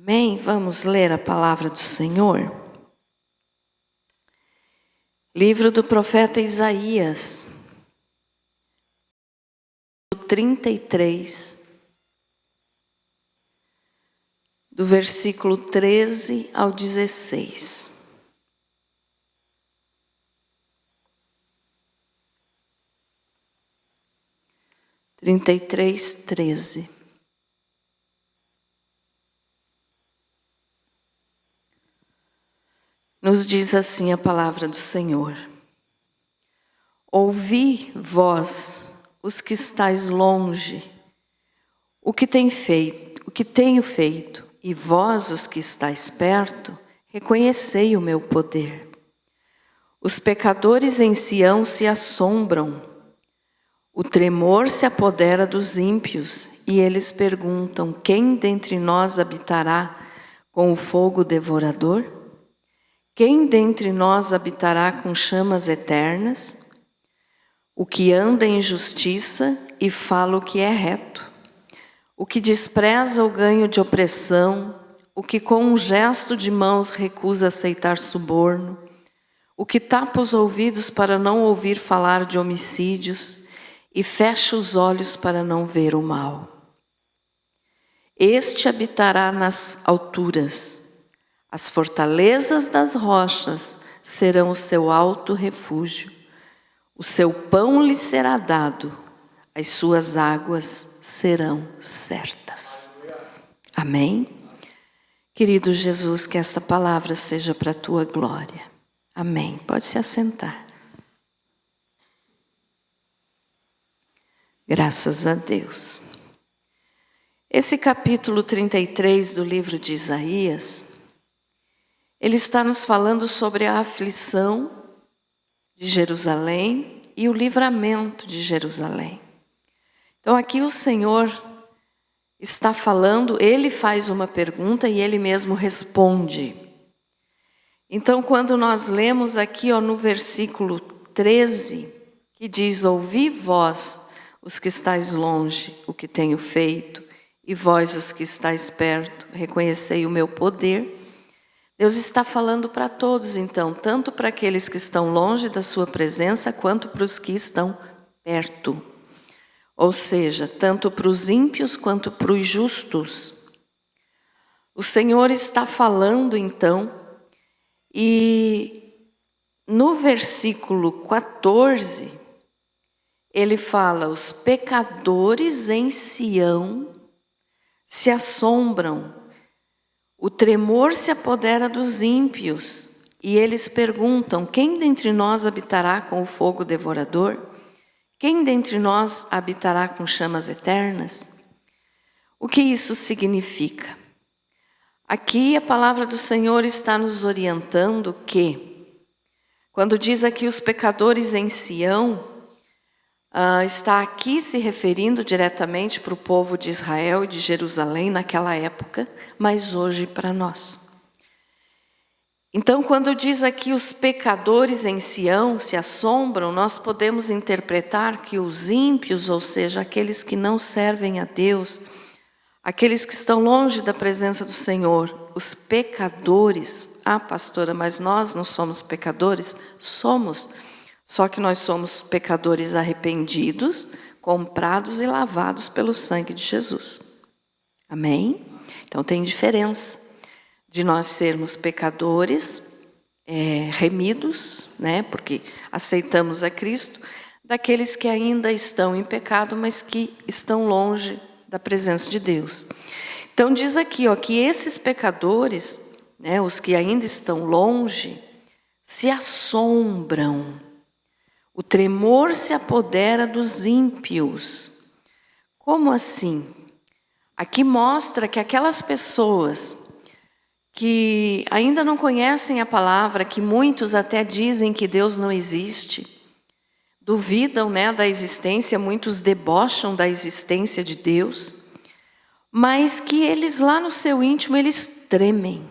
Amém? Vamos ler a palavra do Senhor. Livro do profeta Isaías, 33, do versículo 13 ao 16. Trinta e três, 13. Nos diz assim a palavra do Senhor: ouvi, vós, os que estáis longe, o que tenho feito, e vós, os que estáis perto, reconhecei o meu poder. Os pecadores em Sião se assombram, o tremor se apodera dos ímpios, e eles perguntam: quem dentre nós habitará com o fogo devorador? Quem dentre nós habitará com chamas eternas? O que anda em justiça e fala o que é reto, o que despreza o ganho de opressão, o que com um gesto de mãos recusa aceitar suborno, o que tapa os ouvidos para não ouvir falar de homicídios e fecha os olhos para não ver o mal. Este habitará nas alturas. As fortalezas das rochas serão o seu alto refúgio. O seu pão lhe será dado, as suas águas serão certas. Amém? Querido Jesus, que essa palavra seja para a tua glória. Amém. Pode se assentar. Graças a Deus. Esse capítulo 33 do livro de Isaías, ele está nos falando sobre a aflição de Jerusalém e o livramento de Jerusalém. Então aqui o Senhor está falando, ele faz uma pergunta e ele mesmo responde. Então quando nós lemos aqui no versículo 13, que diz: ouvi vós, os que estáis longe, o que tenho feito, e vós, os que estáis perto, reconhecei o meu poder. Deus está falando para todos, então, tanto para aqueles que estão longe da sua presença, quanto para os que estão perto. Ou seja, tanto para os ímpios quanto para os justos. O Senhor está falando, então, e no versículo 14, ele fala: os pecadores em Sião se assombram, o tremor se apodera dos ímpios, e eles perguntam: quem dentre nós habitará com o fogo devorador? Quem dentre nós habitará com chamas eternas? O que isso significa? Aqui a palavra do Senhor está nos orientando que, quando diz aqui os pecadores em Sião, está aqui se referindo diretamente para o povo de Israel e de Jerusalém naquela época, mas hoje para nós. Então, quando diz aqui os pecadores em Sião se assombram, nós podemos interpretar que os ímpios, ou seja, aqueles que não servem a Deus, aqueles que estão longe da presença do Senhor, os pecadores. Ah, pastora, mas nós não somos pecadores? Somos. Só que nós somos pecadores arrependidos, comprados e lavados pelo sangue de Jesus. Amém? Então tem diferença de nós sermos pecadores remidos, né? Porque aceitamos a Cristo, daqueles que ainda estão em pecado, mas que estão longe da presença de Deus. Então diz aqui, que esses pecadores, né, os que ainda estão longe, se assombram. O tremor se apodera dos ímpios. Como assim? Aqui mostra que aquelas pessoas que ainda não conhecem a palavra, que muitos até dizem que Deus não existe, duvidam, né, da existência, muitos debocham da existência de Deus, mas que eles lá no seu íntimo, eles tremem.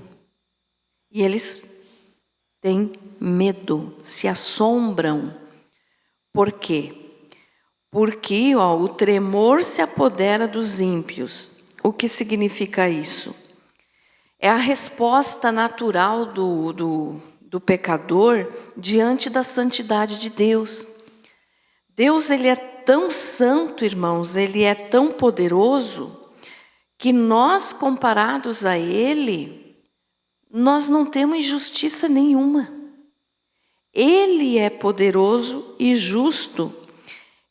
E eles têm medo, se assombram. Por quê? Porque o tremor se apodera dos ímpios. O que significa isso? É a resposta natural do pecador diante da santidade de Deus. Deus, Ele é tão santo, irmãos, Ele é tão poderoso, que nós, comparados a Ele, nós não temos injustiça nenhuma. Ele é poderoso e justo.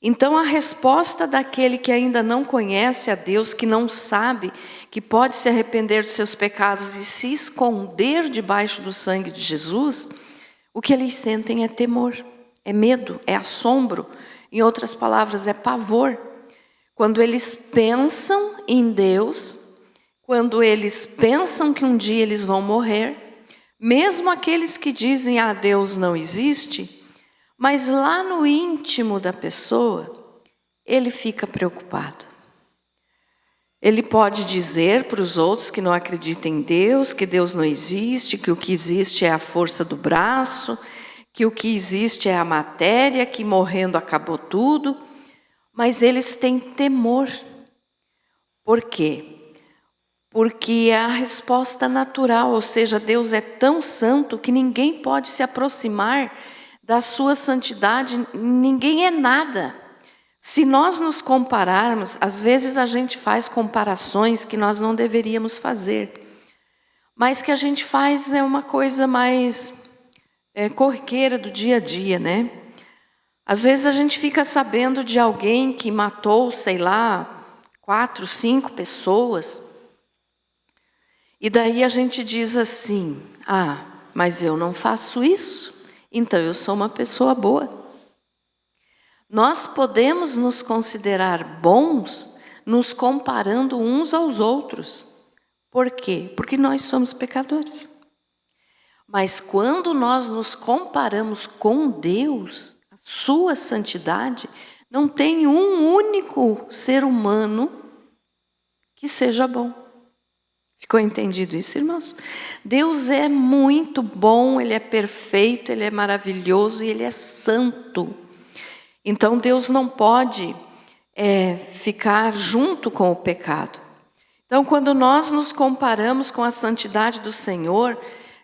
Então, a resposta daquele que ainda não conhece a Deus, que não sabe, que pode se arrepender dos seus pecados e se esconder debaixo do sangue de Jesus, o que eles sentem é temor, é medo, é assombro. Em outras palavras, é pavor. Quando eles pensam em Deus, quando eles pensam que um dia eles vão morrer, mesmo aqueles que dizem, Deus não existe, mas lá no íntimo da pessoa, ele fica preocupado. Ele pode dizer para os outros que não acreditam em Deus, que Deus não existe, que o que existe é a força do braço, que o que existe é a matéria, que morrendo acabou tudo, mas eles têm temor. Por quê? Porque é a resposta natural, ou seja, Deus é tão santo que ninguém pode se aproximar da sua santidade, ninguém é nada. Se nós nos compararmos, às vezes a gente faz comparações que nós não deveríamos fazer, mas que a gente faz é uma coisa mais corriqueira do dia a dia, né? Às vezes a gente fica sabendo de alguém que matou, 4, 5 pessoas, e daí a gente diz assim, mas eu não faço isso, então eu sou uma pessoa boa. Nós podemos nos considerar bons nos comparando uns aos outros. Por quê? Porque nós somos pecadores. Mas quando nós nos comparamos com Deus, a sua santidade, não tem um único ser humano que seja bom. Ficou entendido isso, irmãos? Deus é muito bom, Ele é perfeito, Ele é maravilhoso e Ele é santo. Então Deus não pode ficar junto com o pecado. Então, quando nós nos comparamos com a santidade do Senhor,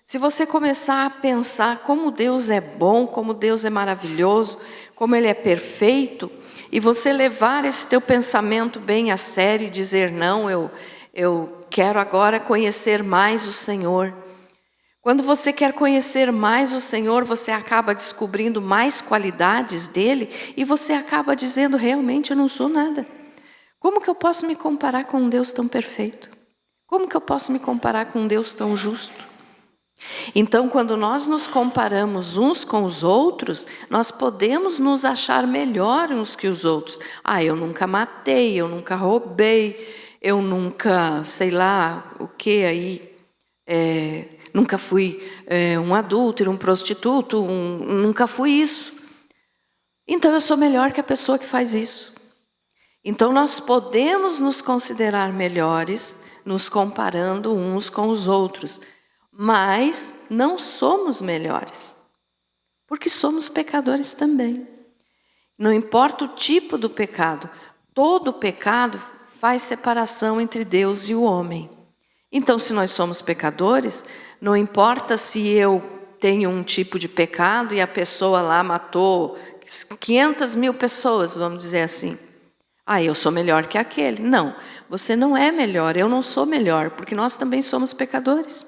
se você começar a pensar como Deus é bom, como Deus é maravilhoso, como Ele é perfeito, e você levar esse teu pensamento bem a sério e dizer, não, eu quero agora conhecer mais o Senhor. Quando você quer conhecer mais o Senhor, você acaba descobrindo mais qualidades dEle e você acaba dizendo, realmente eu não sou nada. Como que eu posso me comparar com um Deus tão perfeito? Como que eu posso me comparar com um Deus tão justo? Então, quando nós nos comparamos uns com os outros, nós podemos nos achar melhor uns que os outros. Eu nunca matei, eu nunca roubei, eu nunca, o que aí... Nunca fui um adúltero, um prostituto, nunca fui isso. Então eu sou melhor que a pessoa que faz isso. Então nós podemos nos considerar melhores, nos comparando uns com os outros, mas não somos melhores, porque somos pecadores também. Não importa o tipo do pecado, todo pecado faz separação entre Deus e o homem. Então, se nós somos pecadores, não importa se eu tenho um tipo de pecado e a pessoa lá matou 500.000 pessoas, vamos dizer assim. Eu sou melhor que aquele. Não, você não é melhor, eu não sou melhor, porque nós também somos pecadores.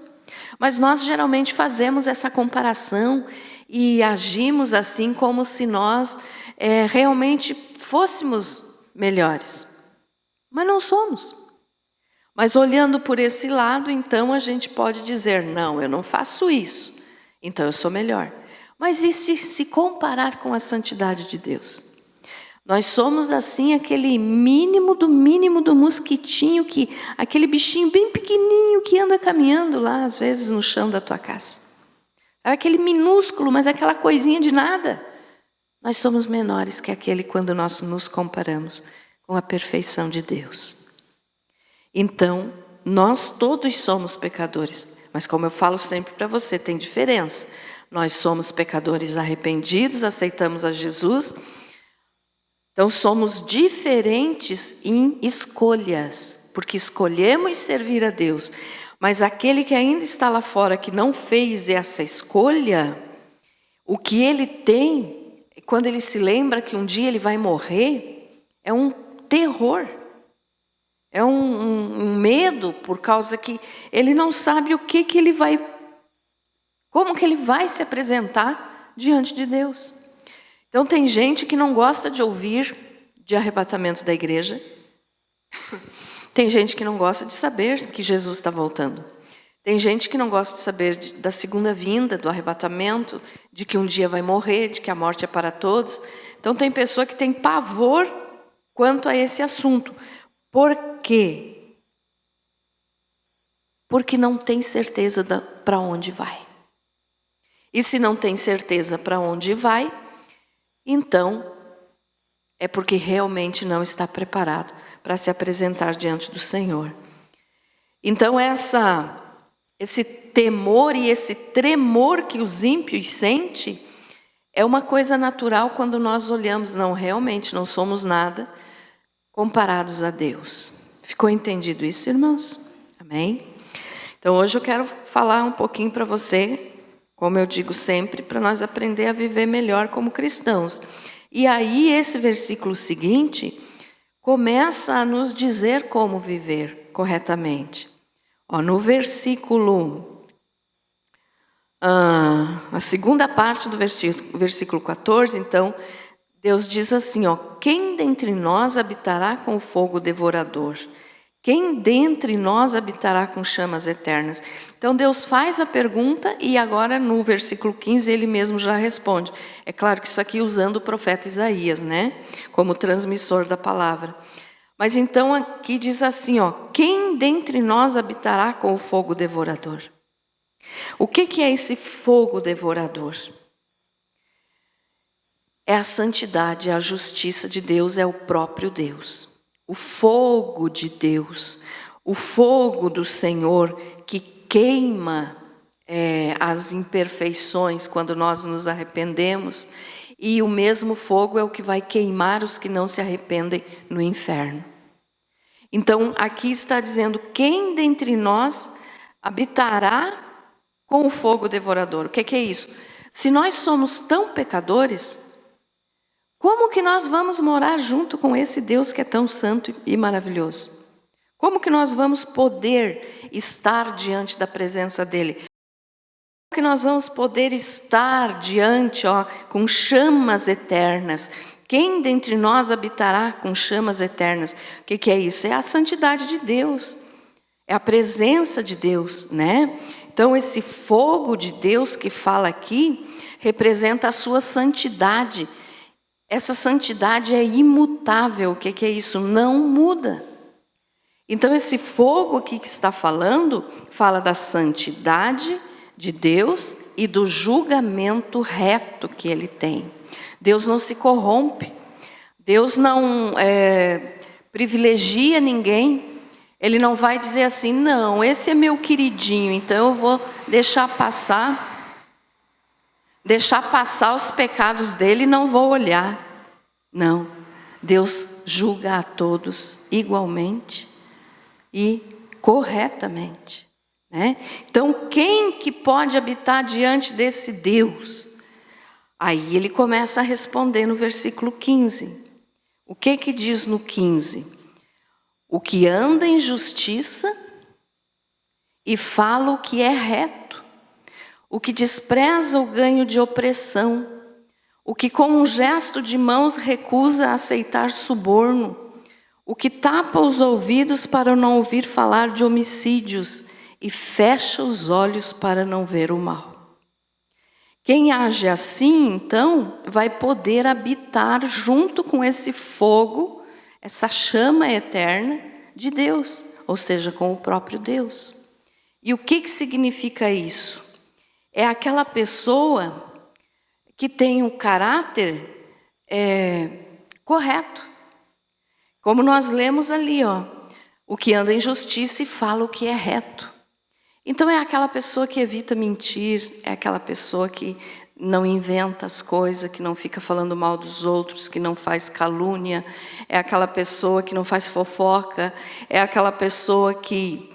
Mas nós geralmente fazemos essa comparação e agimos assim como se nós realmente fôssemos melhores. Mas não somos. Mas olhando por esse lado, então a gente pode dizer, não, eu não faço isso, então eu sou melhor. Mas e se comparar com a santidade de Deus? Nós somos assim aquele mínimo do mosquitinho, aquele bichinho bem pequenininho que anda caminhando lá, às vezes no chão da tua casa. É aquele minúsculo, mas aquela coisinha de nada. Nós somos menores que aquele quando nós nos comparamos com a perfeição de Deus. Então, nós todos somos pecadores, mas como eu falo sempre para você, tem diferença. Nós somos pecadores arrependidos, aceitamos a Jesus, então somos diferentes em escolhas, porque escolhemos servir a Deus. Mas aquele que ainda está lá fora, que não fez essa escolha, o que ele tem, quando ele se lembra que um dia ele vai morrer, é um terror. É um medo, por causa que ele não sabe como que ele vai se apresentar diante de Deus. Então tem gente que não gosta de ouvir de arrebatamento da igreja. Tem gente que não gosta de saber que Jesus está voltando. Tem gente que não gosta de saber da segunda vinda, do arrebatamento, de que um dia vai morrer, de que a morte é para todos. Então tem pessoa que tem pavor quanto a esse assunto. Por quê? Porque não tem certeza para onde vai. E se não tem certeza para onde vai, então é porque realmente não está preparado para se apresentar diante do Senhor. Então esse temor e esse tremor que os ímpios sentem é uma coisa natural quando nós olhamos, não, realmente não somos nada comparados a Deus. Ficou entendido isso, irmãos? Amém? Então hoje eu quero falar um pouquinho para você, como eu digo sempre, para nós aprender a viver melhor como cristãos. E aí esse versículo seguinte começa a nos dizer como viver corretamente. No versículo, a segunda parte do versículo 14, então, Deus diz assim, quem dentre nós habitará com o fogo devorador? Quem dentre nós habitará com chamas eternas? Então Deus faz a pergunta e agora no versículo 15 ele mesmo já responde. É claro que isso aqui usando o profeta Isaías, né? Como transmissor da palavra. Mas então aqui diz assim, quem dentre nós habitará com o fogo devorador? O que é esse fogo devorador? É a santidade, a justiça de Deus, é o próprio Deus. O fogo de Deus, o fogo do Senhor que queima as imperfeições quando nós nos arrependemos, e o mesmo fogo é o que vai queimar os que não se arrependem no inferno. Então aqui está dizendo, quem dentre nós habitará com o fogo devorador? O que é isso? Se nós somos tão pecadores, como que nós vamos morar junto com esse Deus que é tão santo e maravilhoso? Como que nós vamos poder estar diante da presença dele? Como que nós vamos poder estar diante, com chamas eternas? Quem dentre nós habitará com chamas eternas? O que é isso? É a santidade de Deus. É a presença de Deus, né? Então esse fogo de Deus que fala aqui representa a sua santidade. Essa santidade é imutável. O que é isso? Não muda. Então esse fogo aqui que está falando, fala da santidade de Deus e do julgamento reto que ele tem. Deus não se corrompe. Deus não privilegia ninguém. Ele não vai dizer assim, não, esse é meu queridinho, então eu vou deixar passar os pecados dele e não vou olhar. Não, Deus julga a todos igualmente e corretamente, né? Então, quem que pode habitar diante desse Deus? Aí ele começa a responder no versículo 15. O que diz no 15? O que anda em justiça e fala o que é reto, o que despreza o ganho de opressão, o que com um gesto de mãos recusa aceitar suborno, o que tapa os ouvidos para não ouvir falar de homicídios e fecha os olhos para não ver o mal. Quem age assim, então, vai poder habitar junto com esse fogo, essa chama eterna de Deus, ou seja, com o próprio Deus. E o que significa isso? É aquela pessoa que tem um caráter correto. Como nós lemos ali, o que anda em justiça e fala o que é reto. Então é aquela pessoa que evita mentir, é aquela pessoa que não inventa as coisas, que não fica falando mal dos outros, que não faz calúnia, é aquela pessoa que não faz fofoca, é aquela pessoa que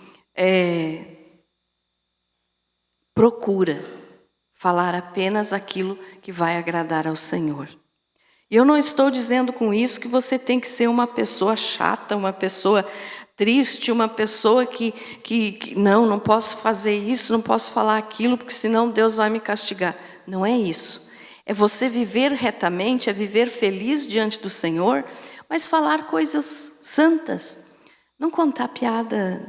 procura falar apenas aquilo que vai agradar ao Senhor. E eu não estou dizendo com isso que você tem que ser uma pessoa chata, uma pessoa triste, uma pessoa que não posso fazer isso, não posso falar aquilo, porque senão Deus vai me castigar. Não é isso. É você viver retamente, é viver feliz diante do Senhor, mas falar coisas santas. Não contar piada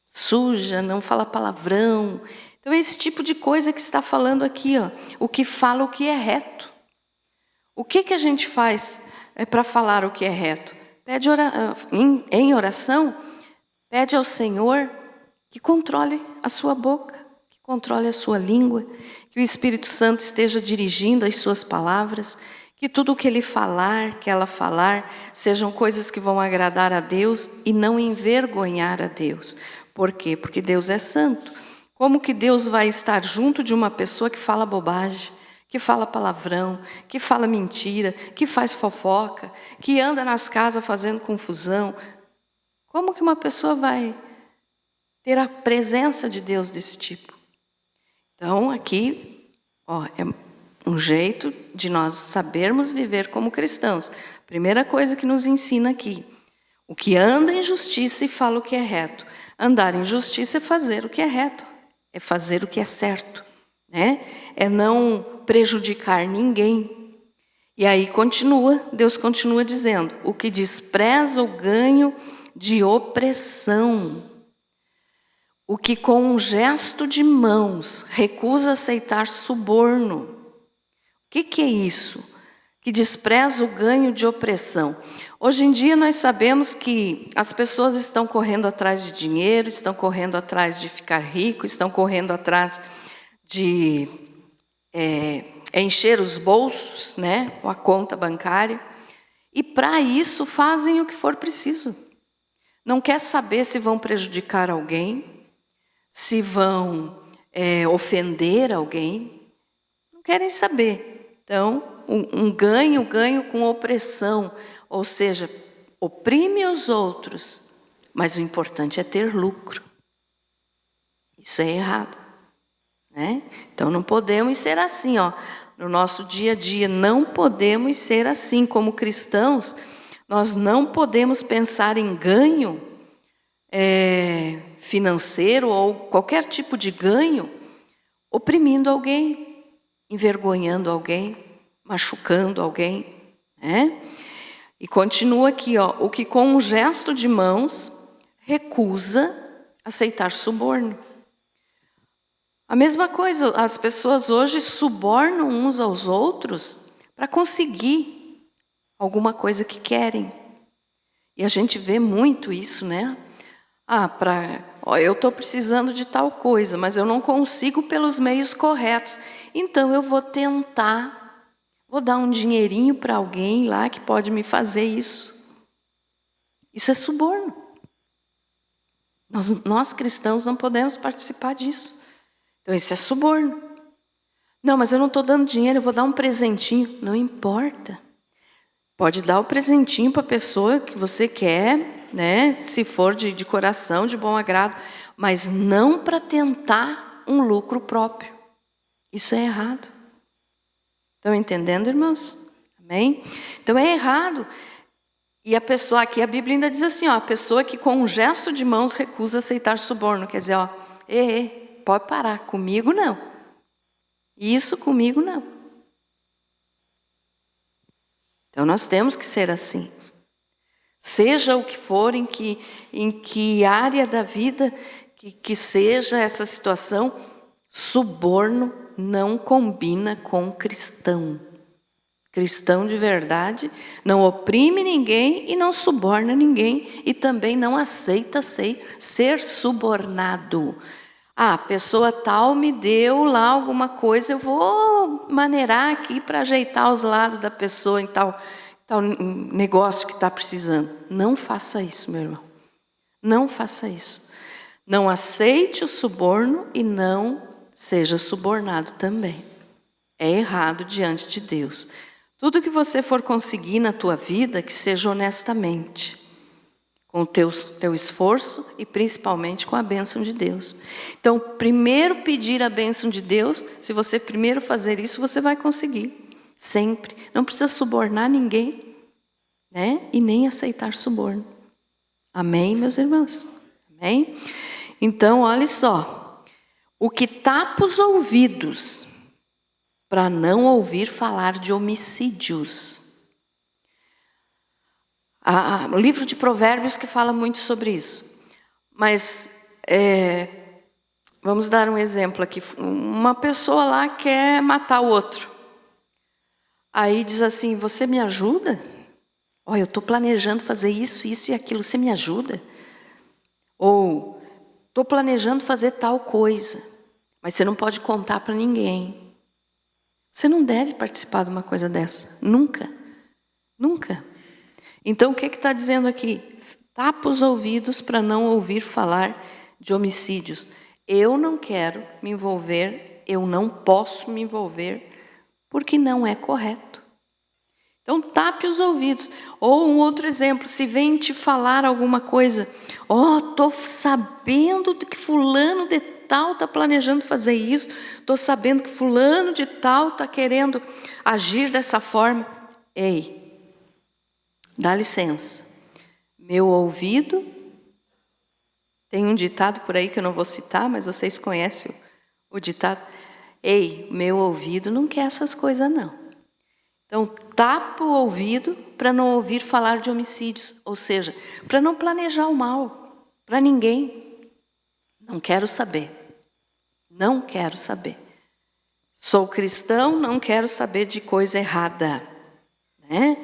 suja, não falar palavrão. Então é esse tipo de coisa que está falando aqui, ó. O que fala o que é reto. O que a gente faz para falar o que é reto? Em oração, pede ao Senhor que controle a sua boca, que controle a sua língua, que o Espírito Santo esteja dirigindo as suas palavras, que tudo o que ele falar, que ela falar, sejam coisas que vão agradar a Deus e não envergonhar a Deus. Por quê? Porque Deus é santo. Como que Deus vai estar junto de uma pessoa que fala bobagem, que fala palavrão, que fala mentira, que faz fofoca, que anda nas casas fazendo confusão? Como que uma pessoa vai ter a presença de Deus desse tipo? Então, aqui, ó, é um jeito de nós sabermos viver como cristãos. Primeira coisa que nos ensina aqui: o que anda em justiça e fala o que é reto. Andar em justiça é fazer o que é reto, é fazer o que é certo, né? É não prejudicar ninguém. E aí Deus continua dizendo: o que despreza o ganho de opressão, o que com um gesto de mãos recusa aceitar suborno. O que é isso? Que despreza o ganho de opressão. Hoje em dia nós sabemos que as pessoas estão correndo atrás de dinheiro, estão correndo atrás de ficar rico, estão correndo atrás de encher os bolsos, né, ou a conta bancária, e para isso fazem o que for preciso. Não quer saber se vão prejudicar alguém, se vão ofender alguém, não querem saber. Então, um ganho com opressão, ou seja, oprime os outros, mas o importante é ter lucro. Isso é errado, né? Então não podemos ser assim, ó. No nosso dia a dia não podemos ser assim. Como cristãos, nós não podemos pensar em ganho financeiro ou qualquer tipo de ganho oprimindo alguém, envergonhando alguém, machucando alguém, né? E continua aqui, ó, o que com um gesto de mãos recusa aceitar suborno. A mesma coisa, as pessoas hoje subornam uns aos outros para conseguir alguma coisa que querem. E a gente vê muito isso, né? Eu estou precisando de tal coisa, mas eu não consigo pelos meios corretos. Então eu vou tentar, vou dar um dinheirinho para alguém lá que pode me fazer isso. Isso é suborno. Nós cristãos não podemos participar disso. Então, isso é suborno. Não, mas eu não estou dando dinheiro, eu vou dar um presentinho. Não importa. Pode dar o presentinho para a pessoa que você quer, né? Se for de coração, de bom agrado, mas não para tentar um lucro próprio. Isso é errado. Estão entendendo, irmãos? Amém? Então, é errado. E a pessoa, aqui a Bíblia ainda diz assim, ó, a pessoa que com um gesto de mãos recusa aceitar suborno. Quer dizer, ó, pode parar, comigo não. Isso comigo não. Então nós temos que ser assim. Seja o que for, em que área da vida que seja essa situação, suborno não combina com cristão. Cristão de verdade não oprime ninguém e não suborna ninguém e também não aceita ser subornado. A pessoa tal me deu lá alguma coisa, eu vou maneirar aqui para ajeitar os lados da pessoa em tal negócio que está precisando. Não faça isso, meu irmão. Não faça isso. Não aceite o suborno e não seja subornado também. É errado diante de Deus. Tudo que você for conseguir na tua vida, que seja honestamente. com o teu esforço e principalmente com a bênção de Deus. Então, primeiro pedir a bênção de Deus, se você primeiro fazer isso, você vai conseguir, sempre. Não precisa subornar ninguém, né? E nem aceitar suborno. Amém, meus irmãos? Amém? Então, olha só, o que tapa os ouvidos para não ouvir falar de homicídios. O livro de Provérbios que fala muito sobre isso. Mas, vamos dar um exemplo aqui. Uma pessoa lá quer matar o outro. Aí diz assim, você me ajuda? Olha, eu estou planejando fazer isso, isso e aquilo, você me ajuda? Ou, estou planejando fazer tal coisa, mas você não pode contar para ninguém. Você não deve participar de uma coisa dessa, nunca, nunca. Então, o que está dizendo aqui? Tapa os ouvidos para não ouvir falar de homicídios. Eu não quero me envolver, eu não posso me envolver, porque não é correto. Então, tape os ouvidos. Ou um outro exemplo, se vem te falar alguma coisa, estou sabendo que fulano de tal está planejando fazer isso, estou sabendo que fulano de tal está querendo agir dessa forma. Ei, dá licença. Meu ouvido, tem um ditado por aí que eu não vou citar, mas vocês conhecem o ditado. Ei, meu ouvido não quer essas coisas não. Então, tapa o ouvido para não ouvir falar de homicídios, ou seja, para não planejar o mal, para ninguém. Não quero saber. Não quero saber. Sou cristão, não quero saber de coisa errada. Né?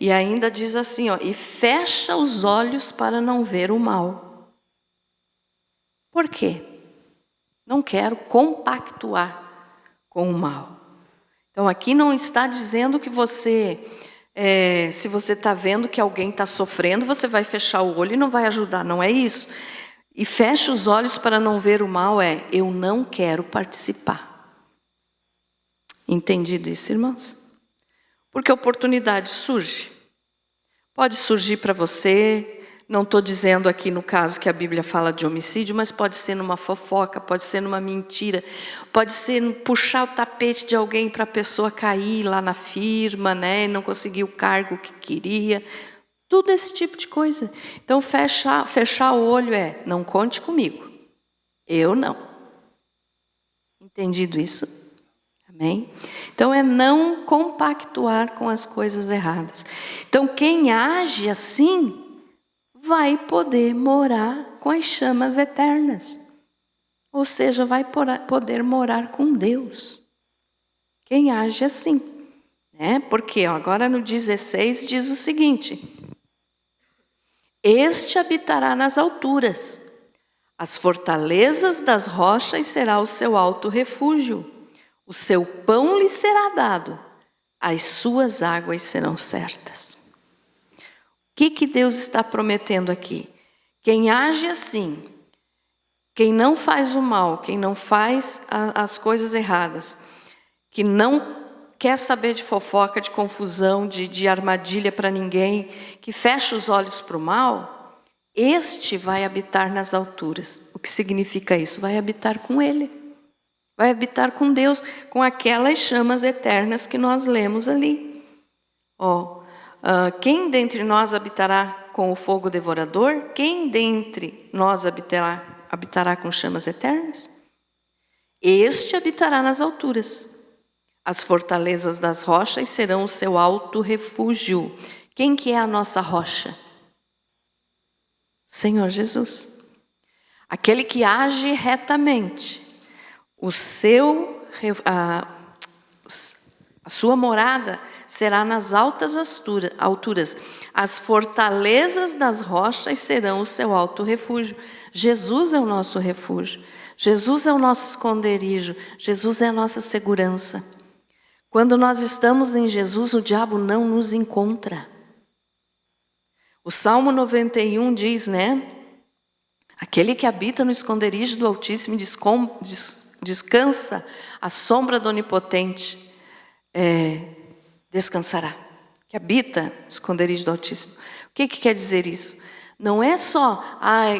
E ainda diz assim, e fecha os olhos para não ver o mal. Por quê? Não quero compactuar com o mal. Então, aqui não está dizendo que você, se você está vendo que alguém está sofrendo, você vai fechar o olho e não vai ajudar, não é isso. E fecha os olhos para não ver o mal eu não quero participar. Entendido isso, irmãos? Porque a oportunidade surge. Pode surgir para você, não estou dizendo aqui no caso que a Bíblia fala de homicídio, mas pode ser numa fofoca, pode ser numa mentira, pode ser puxar o tapete de alguém para a pessoa cair lá na firma, né, e não conseguir o cargo que queria. Tudo esse tipo de coisa. Então, fechar o olho não conte comigo. Eu não. Entendido isso? Amém? Então, não compactuar com as coisas erradas. Então, quem age assim, vai poder morar com as chamas eternas. Ou seja, vai poder morar com Deus. Quem age assim. Né? Porque agora no 16 diz o seguinte... Este habitará nas alturas, as fortalezas das rochas será o seu alto refúgio, o seu pão lhe será dado, as suas águas serão certas. O que Deus está prometendo aqui? Quem age assim, quem não faz o mal, quem não faz as coisas erradas, que não quer saber de fofoca, de confusão, de armadilha para ninguém, que fecha os olhos para o mal, este vai habitar nas alturas. O que significa isso? Vai habitar com Ele. Vai habitar com Deus, com aquelas chamas eternas que nós lemos ali. Quem dentre nós habitará com o fogo devorador? Quem dentre nós habitará com chamas eternas? Este habitará nas alturas. As fortalezas das rochas serão o seu alto refúgio. Quem que é a nossa rocha? Senhor Jesus. Aquele que age retamente. A sua morada será nas altas alturas. As fortalezas das rochas serão o seu alto refúgio. Jesus é o nosso refúgio. Jesus é o nosso esconderijo. Jesus é a nossa segurança. Quando nós estamos em Jesus, o diabo não nos encontra. O Salmo 91 diz, né? Aquele que habita no esconderijo do Altíssimo descansa à sombra do Onipotente, descansará. Que habita no esconderijo do Altíssimo. O que quer dizer isso? Não é só,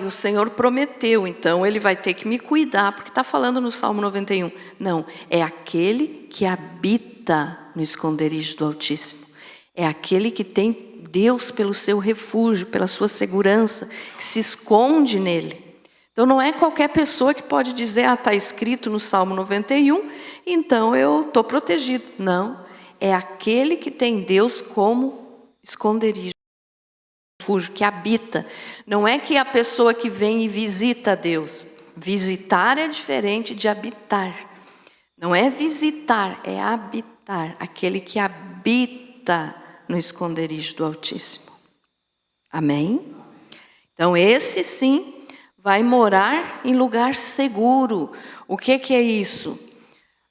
o Senhor prometeu, então Ele vai ter que me cuidar, porque está falando no Salmo 91. Não, é aquele que habita no esconderijo do Altíssimo. É aquele que tem Deus pelo seu refúgio, pela sua segurança, que se esconde nele. Então não é qualquer pessoa que pode dizer, está escrito no Salmo 91, então eu estou protegido. Não, é aquele que tem Deus como esconderijo, refúgio, que habita. Não é que a pessoa que vem e visita Deus. Visitar é diferente de habitar. Não é visitar, é habitar. Aquele que habita no esconderijo do Altíssimo. Amém? Então esse sim vai morar em lugar seguro. O que é isso?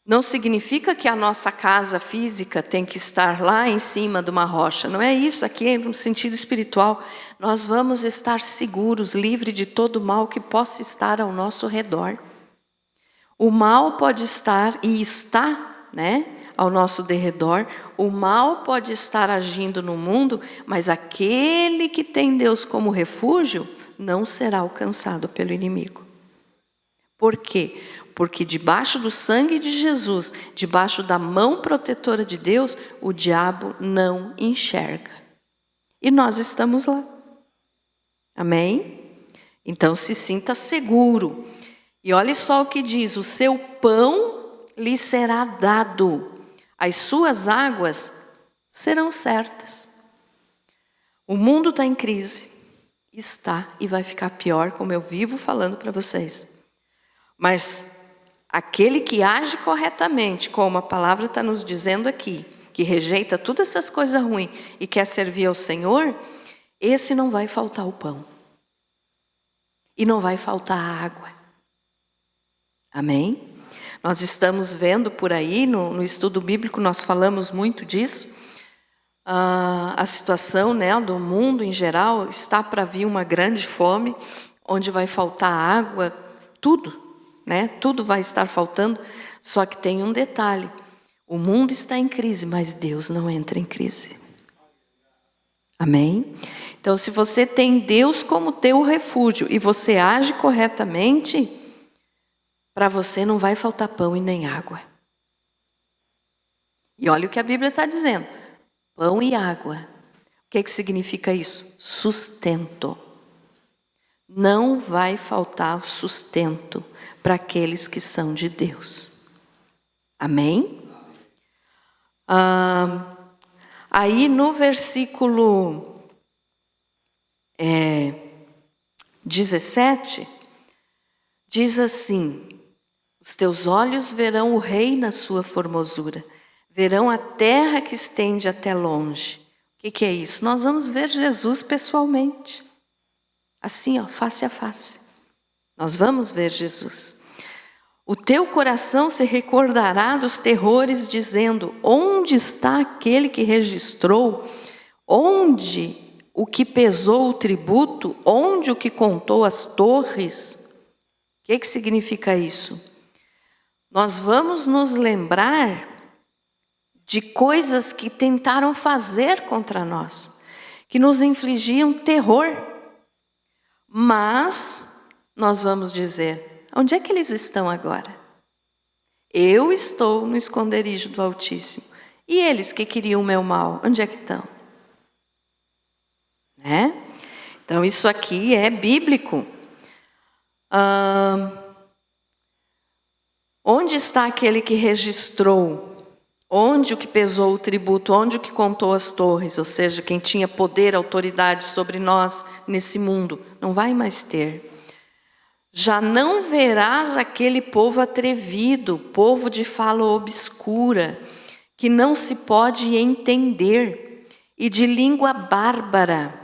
Não significa que a nossa casa física tem que estar lá em cima de uma rocha. Não é isso, aqui é no sentido espiritual. Nós vamos estar seguros, livres de todo mal que possa estar ao nosso redor. O mal pode estar e está, ao nosso derredor. O mal pode estar agindo no mundo, mas aquele que tem Deus como refúgio não será alcançado pelo inimigo. Por quê? Porque debaixo do sangue de Jesus, debaixo da mão protetora de Deus, o diabo não enxerga. E nós estamos lá. Amém? Então se sinta seguro. E olhe só o que diz: o seu pão lhe será dado, as suas águas serão certas. O mundo está em crise. Está e vai ficar pior, como eu vivo falando para vocês. Mas aquele que age corretamente, como a palavra está nos dizendo aqui, que rejeita todas essas coisas ruins e quer servir ao Senhor, esse não vai faltar o pão. E não vai faltar a água. Amém? Nós estamos vendo por aí, no estudo bíblico, nós falamos muito disso. A situação do mundo em geral está para vir uma grande fome, onde vai faltar água, tudo, tudo vai estar faltando. Só que tem um detalhe: o mundo está em crise, mas Deus não entra em crise. Amém? Então, se você tem Deus como teu refúgio e você age corretamente, para você não vai faltar pão e nem água. E olha o que a Bíblia está dizendo: pão e água. O que significa isso? Sustento. Não vai faltar sustento para aqueles que são de Deus. Amém? Aí no versículo 17, diz assim: os teus olhos verão o rei na sua formosura, verão a terra que estende até longe. O que é isso? Nós vamos ver Jesus pessoalmente. Assim, face a face. Nós vamos ver Jesus. O teu coração se recordará dos terrores, dizendo: onde está aquele que registrou? Onde o que pesou o tributo? Onde o que contou as torres? O que significa isso? Nós vamos nos lembrar de coisas que tentaram fazer contra nós, que nos infligiam terror. Mas nós vamos dizer: onde é que eles estão agora? Eu estou no esconderijo do Altíssimo. E eles que queriam o meu mal, onde é que estão? Então isso aqui é bíblico. Onde está aquele que registrou? Onde o que pesou o tributo? Onde o que contou as torres? Ou seja, quem tinha poder, autoridade sobre nós nesse mundo, não vai mais ter. Já não verás aquele povo atrevido, povo de fala obscura, que não se pode entender, e de língua bárbara,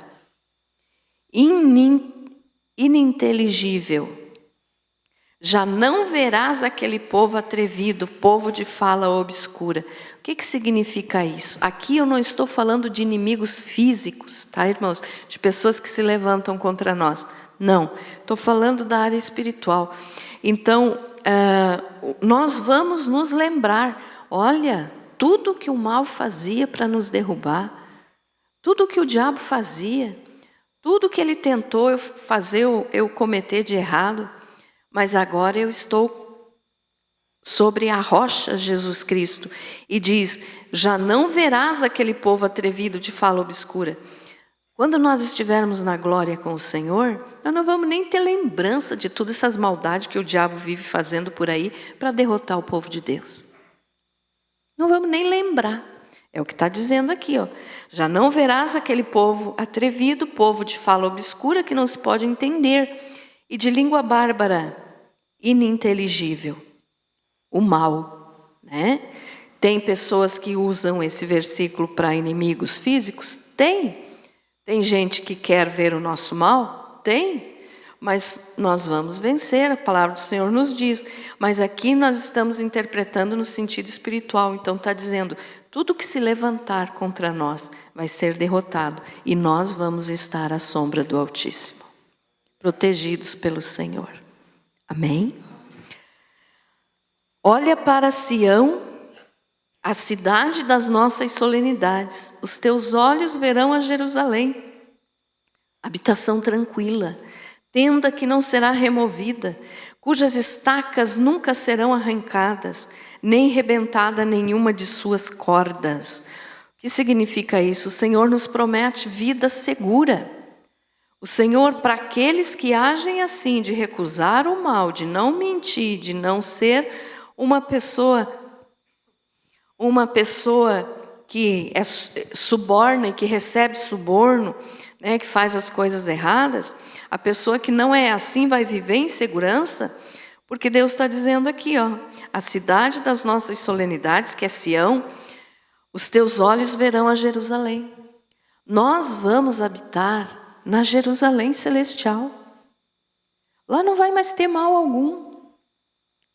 ininteligível. Já não verás aquele povo atrevido, povo de fala obscura. O que significa isso? Aqui eu não estou falando de inimigos físicos, tá, irmãos? De pessoas que se levantam contra nós. Não, estou falando da área espiritual. Então, nós vamos nos lembrar: olha, tudo que o mal fazia para nos derrubar, tudo que o diabo fazia, Tudo que ele tentou fazer eu cometer de errado, mas agora eu estou sobre a rocha Jesus Cristo. E diz, já não verás aquele povo atrevido de fala obscura. Quando nós estivermos na glória com o Senhor, nós não vamos nem ter lembrança de todas essas maldades que o diabo vive fazendo por aí para derrotar o povo de Deus. Não vamos nem lembrar. É o que está dizendo aqui, ó. Já não verás aquele povo atrevido, povo de fala obscura que não se pode entender, e de língua bárbara, ininteligível. O mal, né? Tem pessoas que usam esse versículo para inimigos físicos? Tem. Tem gente que quer ver o nosso mal? Tem. Mas nós vamos vencer, a palavra do Senhor nos diz. Mas aqui nós estamos interpretando no sentido espiritual. Então está dizendo, tudo que se levantar contra nós vai ser derrotado. E nós vamos estar à sombra do Altíssimo, protegidos pelo Senhor. Amém? Olha para Sião, a cidade das nossas solenidades. Os teus olhos verão a Jerusalém, habitação tranquila, tenda que não será removida, cujas estacas nunca serão arrancadas, nem rebentada nenhuma de suas cordas. O que significa isso? O Senhor nos promete vida segura. O Senhor, para aqueles que agem assim, de recusar o mal, de não mentir, de não ser uma pessoa que é suborna e que recebe suborno, né, que faz as coisas erradas, a pessoa que não é assim vai viver em segurança, porque Deus está dizendo aqui, ó, a cidade das nossas solenidades, que é Sião, os teus olhos verão a Jerusalém. Nós vamos habitar na Jerusalém celestial. Lá não vai mais ter mal algum.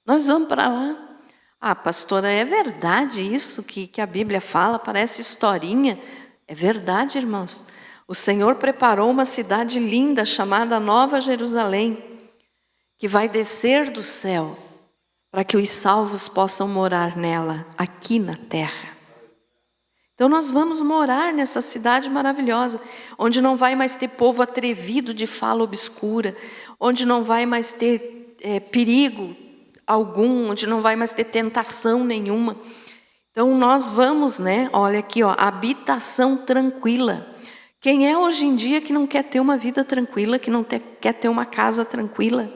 Nós vamos para lá. Ah, pastora, é verdade isso que a Bíblia fala? Parece historinha. É verdade, irmãos. O Senhor preparou uma cidade linda chamada Nova Jerusalém, que vai descer do céu para que os salvos possam morar nela, aqui na terra. Então nós vamos morar nessa cidade maravilhosa, onde não vai mais ter povo atrevido de fala obscura, onde não vai mais ter perigo algum, onde não vai mais ter tentação nenhuma. Então nós vamos, né? Olha aqui, ó, habitação tranquila. Quem é hoje em dia que não quer ter uma vida tranquila, que não quer ter uma casa tranquila?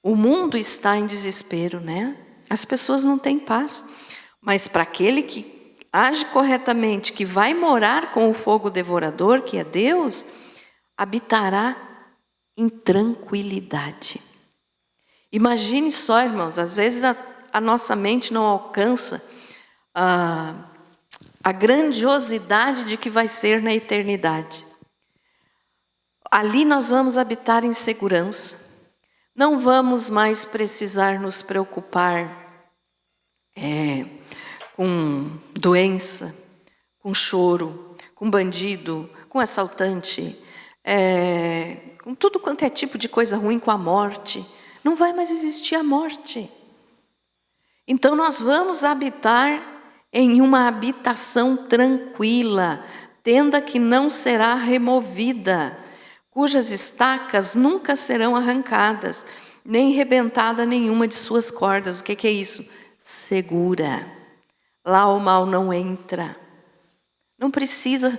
O mundo está em desespero, né? As pessoas não têm paz. Mas para aquele que age corretamente, que vai morar com o fogo devorador, que é Deus, habitará em tranquilidade. Imagine só, irmãos, às vezes a nossa mente não alcança a grandiosidade de que vai ser na eternidade. Ali nós vamos habitar em segurança. Não vamos mais precisar nos preocupar com doença, com choro, com bandido, com assaltante, com tudo quanto é tipo de coisa ruim, com a morte. Não vai mais existir a morte. Então nós vamos habitar em uma habitação tranquila, tenda que não será removida, cujas estacas nunca serão arrancadas, nem rebentada nenhuma de suas cordas. O que é isso? Segura. Lá o mal não entra. Não precisa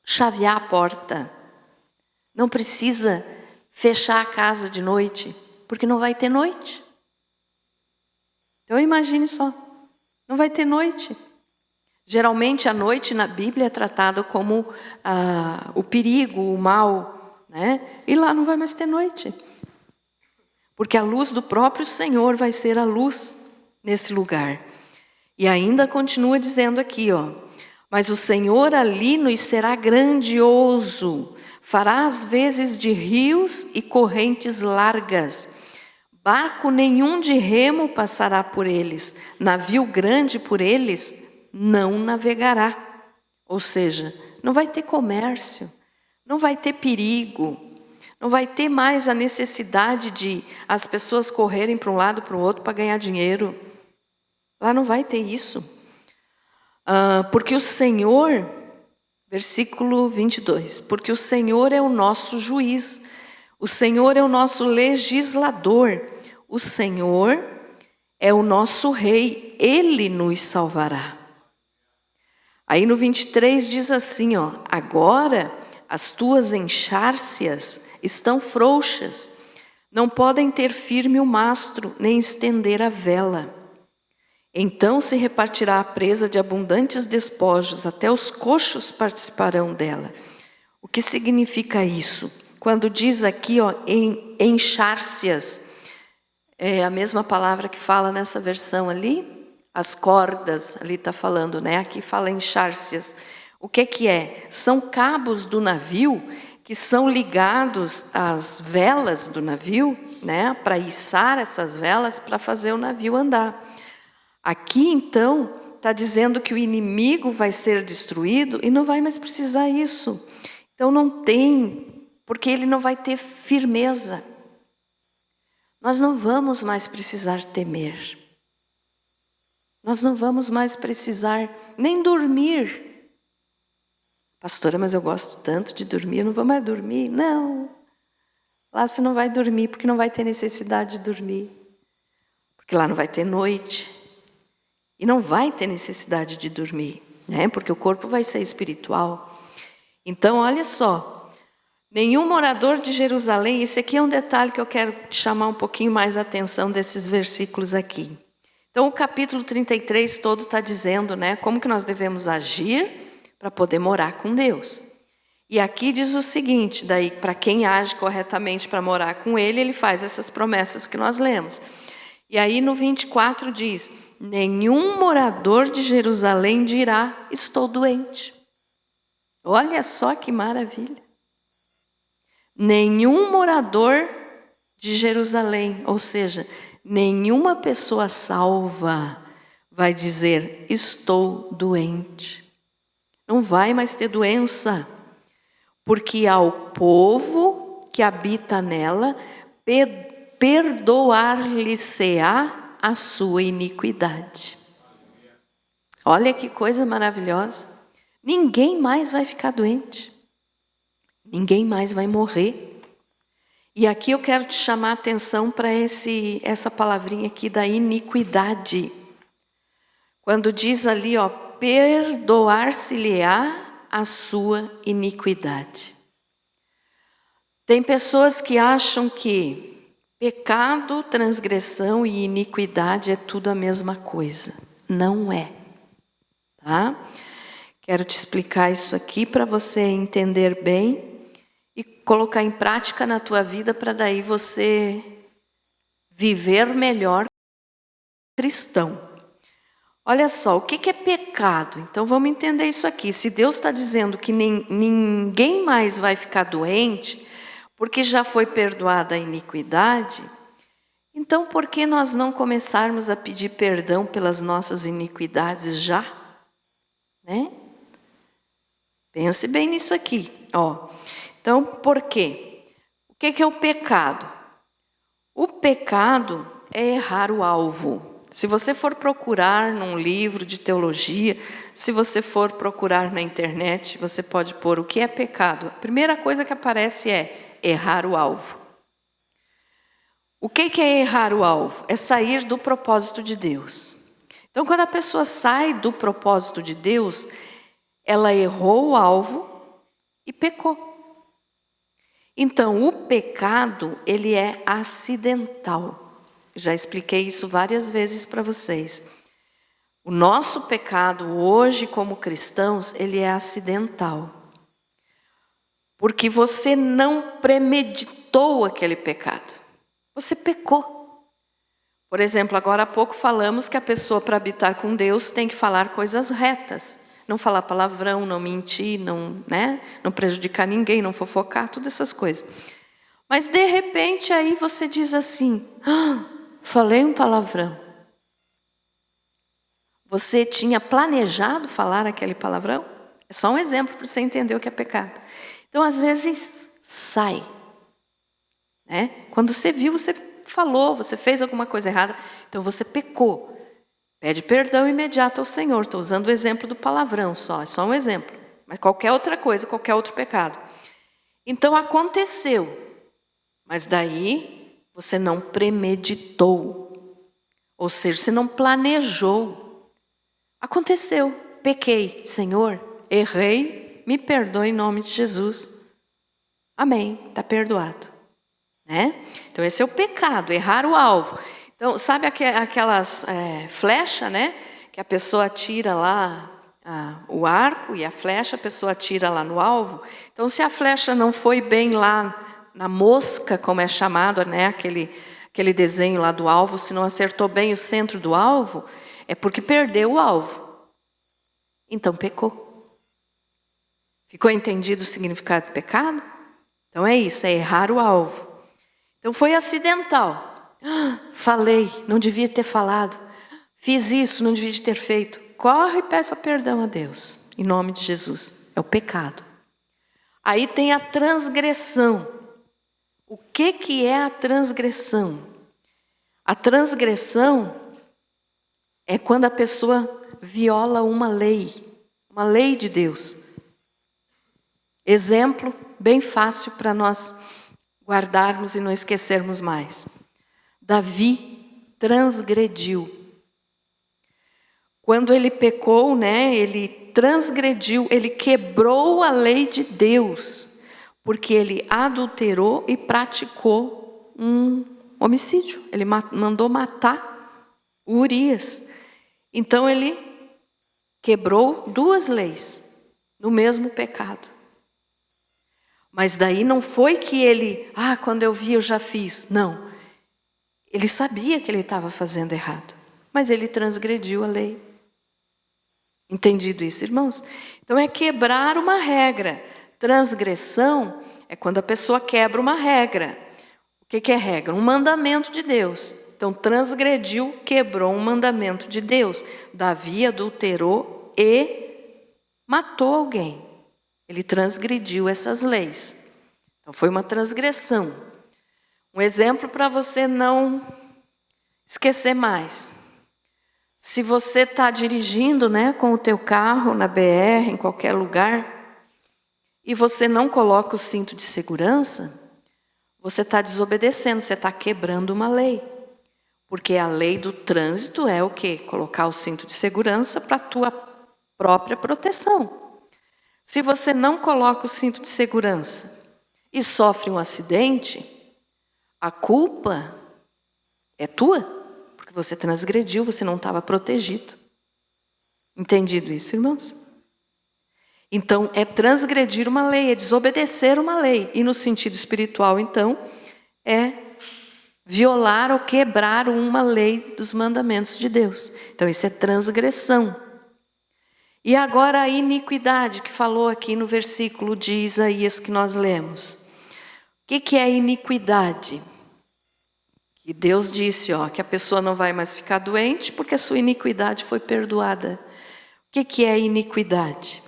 chavear a porta. Não precisa fechar a casa de noite, porque não vai ter noite. Então imagine só, não vai ter noite. Geralmente a noite na Bíblia é tratada como o perigo, o mal, né? E lá não vai mais ter noite. Porque a luz do próprio Senhor vai ser a luz nesse lugar. E ainda continua dizendo aqui, ó, mas o Senhor ali nos será grandioso, fará as vezes de rios e correntes largas. Barco nenhum de remo passará por eles, navio grande por eles não navegará. Ou seja, não vai ter comércio, não vai ter perigo, não vai ter mais a necessidade de as pessoas correrem para um lado para o outro para ganhar dinheiro. Lá não vai ter isso. Porque o Senhor, Versículo 22. Porque o Senhor é o nosso juiz, o Senhor é o nosso legislador, o Senhor é o nosso rei, Ele nos salvará. Aí no 23 diz assim, ó: agora as tuas enxárcias estão frouxas, não podem ter firme o mastro, nem estender a vela. Então se repartirá a presa de abundantes despojos, até os coxos participarão dela. O que significa isso? Quando diz aqui, ó, enxárcias, é a mesma palavra que fala nessa versão ali, as cordas, ali está falando, né? Aqui fala enxárcias. O que é? São cabos do navio que são ligados às velas do navio, né? Para içar essas velas, para fazer o navio andar. Aqui, então, está dizendo que o inimigo vai ser destruído e não vai mais precisar isso. Então, não tem, porque ele não vai ter firmeza. Nós não vamos mais precisar temer. Nós não vamos mais precisar nem dormir. Pastora, mas eu gosto tanto de dormir, eu não vou mais dormir. Não. Lá você não vai dormir, porque não vai ter necessidade de dormir. Porque lá não vai ter noite. E não vai ter necessidade de dormir, né? Porque o corpo vai ser espiritual. Então, olha só. Nenhum morador de Jerusalém, esse aqui é um detalhe que eu quero chamar um pouquinho mais a atenção desses versículos aqui. Então, o capítulo 33 todo está dizendo, né, como que nós devemos agir para poder morar com Deus. E aqui diz o seguinte, daí, para quem age corretamente para morar com Ele, Ele faz essas promessas que nós lemos. E aí no 24 diz: nenhum morador de Jerusalém dirá, estou doente. Olha só que maravilha. Nenhum morador de Jerusalém, ou seja, nenhuma pessoa salva vai dizer, estou doente. Não vai mais ter doença, porque ao povo que habita nela, perdoar-lhe-se-á a sua iniquidade. Olha que coisa maravilhosa. Ninguém mais vai ficar doente. Ninguém mais vai morrer. E aqui eu quero te chamar a atenção para essa palavrinha aqui da iniquidade. Quando diz ali, ó, perdoar-se-lhe-á a sua iniquidade. Tem pessoas que acham que pecado, transgressão e iniquidade é tudo a mesma coisa. Não é. Tá? Quero te explicar isso aqui para você entender bem e colocar em prática na tua vida para daí você viver melhor cristão. Olha só, o que é pecado? Então vamos entender isso aqui. Se Deus está dizendo que ninguém mais vai ficar doente, porque já foi perdoada a iniquidade, então por que nós não começarmos a pedir perdão pelas nossas iniquidades já? Né? Pense bem nisso aqui. Ó. Então, por quê? O que é o pecado? O pecado é errar o alvo. Se você for procurar num livro de teologia, se você for procurar na internet, você pode pôr o que é pecado. A primeira coisa que aparece é errar o alvo. O que é errar o alvo? É sair do propósito de Deus. Então, quando a pessoa sai do propósito de Deus, ela errou o alvo e pecou. Então, o pecado, ele é acidental. Já expliquei isso várias vezes para vocês. O nosso pecado hoje, como cristãos, ele é acidental. Porque você não premeditou aquele pecado. Você pecou. Por exemplo, agora há pouco falamos que a pessoa, para habitar com Deus, tem que falar coisas retas. Não falar palavrão, não mentir, não prejudicar ninguém, não fofocar, todas essas coisas. Mas de repente aí você diz assim, falei um palavrão. Você tinha planejado falar aquele palavrão? É só um exemplo para você entender o que é pecado. Então às vezes sai. Né? Quando você viu, você falou, você fez alguma coisa errada, então você pecou. Pede perdão imediato ao Senhor. Estou usando o exemplo do palavrão só, é só um exemplo. mas qualquer outra coisa, qualquer outro pecado. Então aconteceu, mas daí você não premeditou, ou seja, você não planejou. Aconteceu, pequei, Senhor, errei, me perdoe em nome de Jesus. Amém, está perdoado. Né? Então esse é o pecado, errar o alvo. Então sabe aquelas flechas, né? Que a pessoa atira lá o arco e a flecha, a pessoa atira lá no alvo. Então se a flecha não foi bem lá na mosca, como é chamado, né? Aquele desenho lá do alvo, se não acertou bem o centro do alvo, é porque perdeu o alvo. Então pecou. Ficou entendido o significado do pecado? Então é isso, é errar o alvo. Então foi acidental. Falei, não devia ter falado. Fiz isso, não devia ter feito. Corre e peça perdão a Deus, em nome de Jesus. É o pecado. Aí tem a transgressão. O que é a transgressão? A transgressão é quando a pessoa viola uma lei de Deus. Exemplo bem fácil para nós guardarmos e não esquecermos mais. Davi transgrediu. Quando ele pecou, né, ele transgrediu, ele quebrou a lei de Deus, porque ele adulterou e praticou um homicídio. Ele mandou matar Urias. Então ele quebrou duas leis no mesmo pecado. Mas daí não foi que ele, quando eu vi eu já fiz. Não. Ele sabia que ele estava fazendo errado, mas ele transgrediu a lei. Entendido isso, irmãos? Então é quebrar uma regra. Transgressão é quando a pessoa quebra uma regra. O que é regra? Um mandamento de Deus. Então transgrediu, quebrou um mandamento de Deus. Davi adulterou e matou alguém. Ele transgrediu essas leis. Então foi uma transgressão. Um exemplo para você não esquecer mais. Se você está dirigindo, né, com o teu carro na BR, em qualquer lugar, e você não coloca o cinto de segurança, você está desobedecendo, você está quebrando uma lei. Porque a lei do trânsito é o quê? Colocar o cinto de segurança para a tua própria proteção. Se você não coloca o cinto de segurança e sofre um acidente, a culpa é tua. Você transgrediu, você não estava protegido. Entendido isso, irmãos? Então, é transgredir uma lei, é desobedecer uma lei. E no sentido espiritual, então, é violar ou quebrar uma lei dos mandamentos de Deus. Então, isso é transgressão. E agora a iniquidade, que falou aqui no versículo de Isaías que nós lemos. O que é iniquidade? E Deus disse, que a pessoa não vai mais ficar doente porque a sua iniquidade foi perdoada. O que é iniquidade?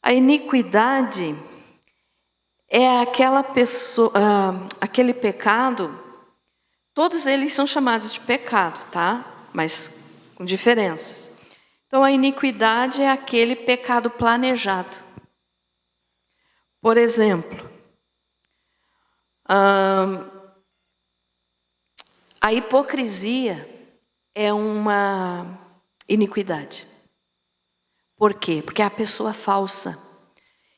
A iniquidade é aquela pessoa, aquele pecado, todos eles são chamados de pecado, tá? Mas com diferenças. Então a iniquidade é aquele pecado planejado. Por exemplo, a hipocrisia é uma iniquidade. Por quê? Porque é a pessoa falsa.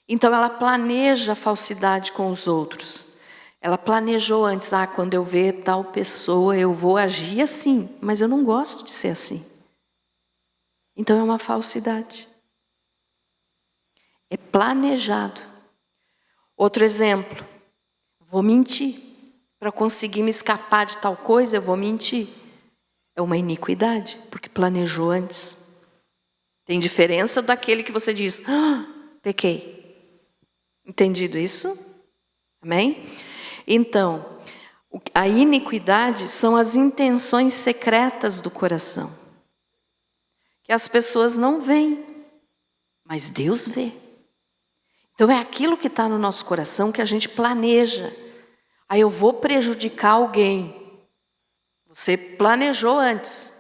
Então ela planeja a falsidade com os outros. Ela planejou antes, quando eu ver tal pessoa eu vou agir assim, mas eu não gosto de ser assim. Então é uma falsidade. É planejado. Outro exemplo, vou mentir. Para conseguir me escapar de tal coisa, eu vou mentir. É uma iniquidade, porque planejou antes. Tem diferença daquele que você diz, pequei. Entendido isso? Amém? Então, a iniquidade são as intenções secretas do coração. Que as pessoas não veem, mas Deus vê. Então é aquilo que está no nosso coração que a gente planeja. Eu vou prejudicar alguém. Você planejou antes.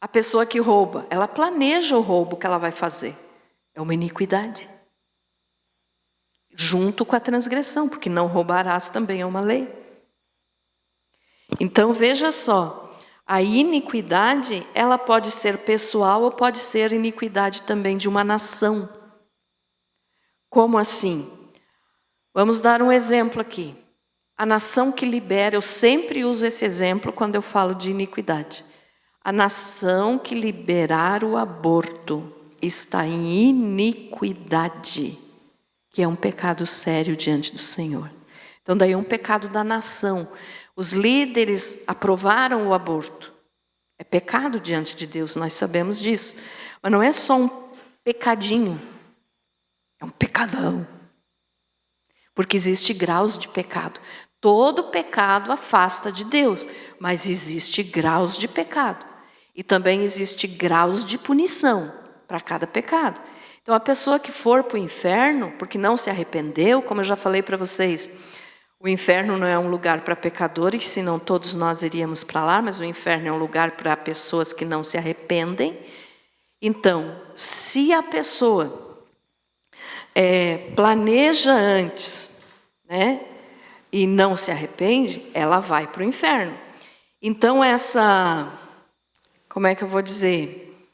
A pessoa que rouba, ela planeja o roubo que ela vai fazer. É uma iniquidade. junto com a transgressão, porque não roubarás também é uma lei. Então veja só, a iniquidade, ela pode ser pessoal ou pode ser iniquidade também de uma nação. Como assim? Vamos dar um exemplo aqui. A nação que libera, eu sempre uso esse exemplo quando eu falo de iniquidade. A nação que liberar o aborto está em iniquidade, que é um pecado sério diante do Senhor. Então daí é um pecado da nação. Os líderes aprovaram o aborto. É pecado diante de Deus, nós sabemos disso. Mas não é só um pecadinho, é um pecadão. Porque existe graus de pecado. Todo pecado afasta de Deus, mas existe graus de pecado. E também existe graus de punição para cada pecado. Então a pessoa que for para o inferno, porque não se arrependeu, como eu já falei para vocês, o inferno não é um lugar para pecadores, senão todos nós iríamos para lá, mas o inferno é um lugar para pessoas que não se arrependem. Então, se a pessoa planeja antes, né, e não se arrepende, ela vai para o inferno. Então como é que eu vou dizer?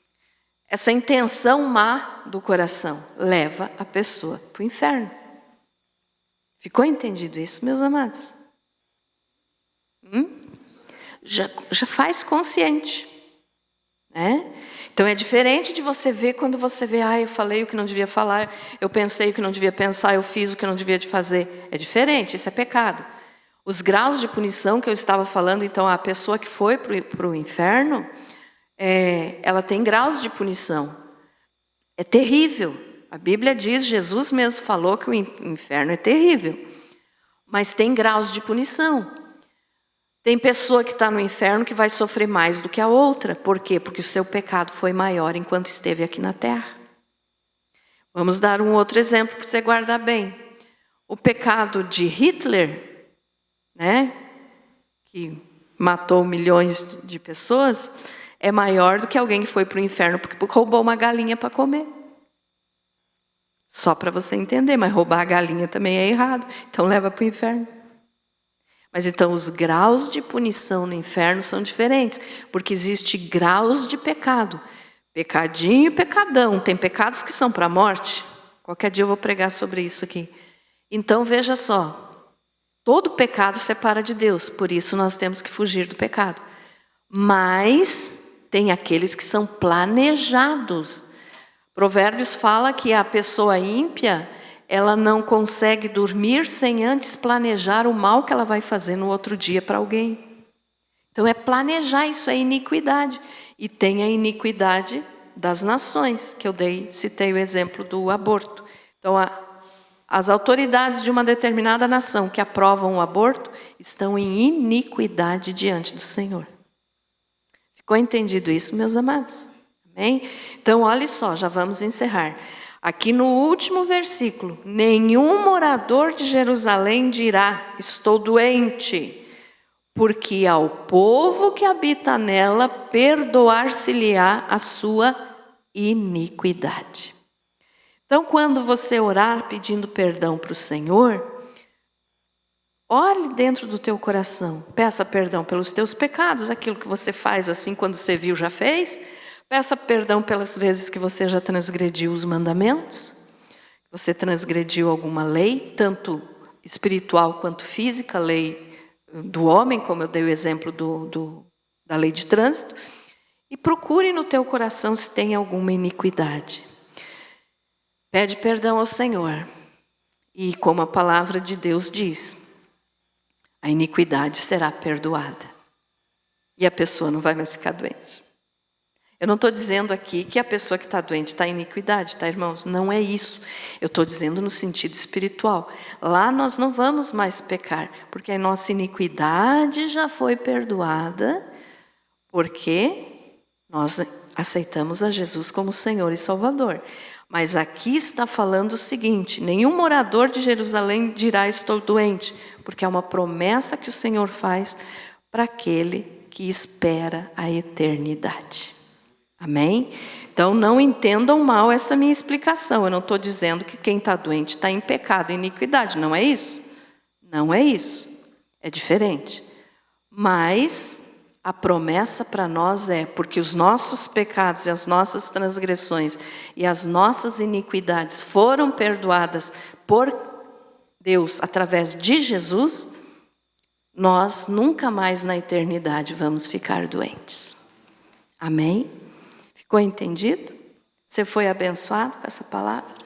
Essa intenção má do coração leva a pessoa para o inferno. Ficou entendido isso, meus amados? Já faz consciente, né? Então é diferente de você ver quando você vê, eu falei o que não devia falar, eu pensei o que não devia pensar, eu fiz o que não devia de fazer. É diferente, isso é pecado. Os graus de punição que eu estava falando, então a pessoa que foi para o inferno, ela tem graus de punição. É terrível. A Bíblia diz, Jesus mesmo falou que o inferno é terrível. Mas tem graus de punição. Tem pessoa que está no inferno que vai sofrer mais do que a outra. Por quê? Porque o seu pecado foi maior enquanto esteve aqui na terra. Vamos dar um outro exemplo para você guardar bem. O pecado de Hitler, né, que matou milhões de pessoas, é maior do que alguém que foi para o inferno porque roubou uma galinha para comer. Só para você entender, mas roubar a galinha também é errado, então leva para o inferno. Mas então os graus de punição no inferno são diferentes, porque existe graus de pecado. Pecadinho e pecadão. Tem pecados que são para a morte. Qualquer dia eu vou pregar sobre isso aqui. Então veja só, todo pecado separa de Deus, por isso nós temos que fugir do pecado. Mas tem aqueles que são planejados. Provérbios fala que a pessoa ímpia, ela não consegue dormir sem antes planejar o mal que ela vai fazer no outro dia para alguém. Então é planejar, isso é iniquidade. E tem a iniquidade das nações, que eu citei o exemplo do aborto. Então as autoridades de uma determinada nação que aprovam o aborto estão em iniquidade diante do Senhor. Ficou entendido isso, meus amados? Amém? Então olha só, já vamos encerrar. Aqui no último versículo, nenhum morador de Jerusalém dirá, estou doente, porque ao povo que habita nela perdoar-se-lhe-á a sua iniquidade. Então, quando você orar pedindo perdão para o Senhor, olhe dentro do teu coração, peça perdão pelos teus pecados, aquilo que você faz assim quando você viu já fez. Peça perdão pelas vezes que você já transgrediu os mandamentos, você transgrediu alguma lei, tanto espiritual quanto física, lei do homem, como eu dei o exemplo da lei de trânsito, e procure no teu coração se tem alguma iniquidade. Pede perdão ao Senhor, e como a palavra de Deus diz, a iniquidade será perdoada, e a pessoa não vai mais ficar doente. Eu não estou dizendo aqui que a pessoa que está doente está em iniquidade, tá, irmãos? Não é isso. Eu estou dizendo no sentido espiritual. Lá nós não vamos mais pecar, porque a nossa iniquidade já foi perdoada, porque nós aceitamos a Jesus como Senhor e Salvador. Mas aqui está falando o seguinte, nenhum morador de Jerusalém dirá estou doente, porque é uma promessa que o Senhor faz para aquele que espera a eternidade. Amém? Então não entendam mal essa minha explicação. Eu não estou dizendo que quem está doente está em pecado, em iniquidade. Não é isso. Não é isso. É diferente. Mas a promessa para nós é, porque os nossos pecados e as nossas transgressões e as nossas iniquidades foram perdoadas por Deus através de Jesus, nós nunca mais na eternidade vamos ficar doentes. Amém? Ficou entendido? Você foi abençoado com essa palavra?